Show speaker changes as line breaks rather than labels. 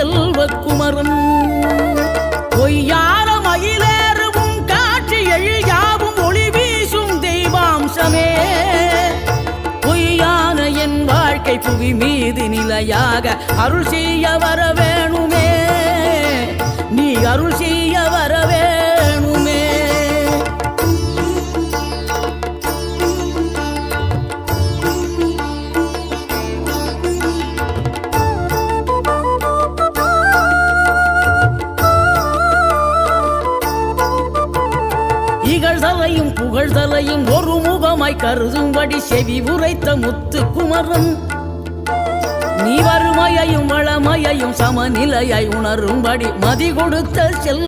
செல்வ குமரன் பொய்யான மயிலேறும் காட்சி எழியாவும் ஒளி வீசும் தெய்வாம்சமே பொய்யான என் வாழ்க்கை புவி மீது நிலையாக அருள் செய்ய வர வேணுமே நீ அருள் செய்ய வர வேணுமே இகழ்தலையும் புகழ்தலையும் ஒரு முகமாய் கருதும்படி செவி உரைத்த முத்து குமரன் நீ வறுமையையும் வளமையையும் சமநிலையாய் உணரும்படி மதி கொடுத்த செல்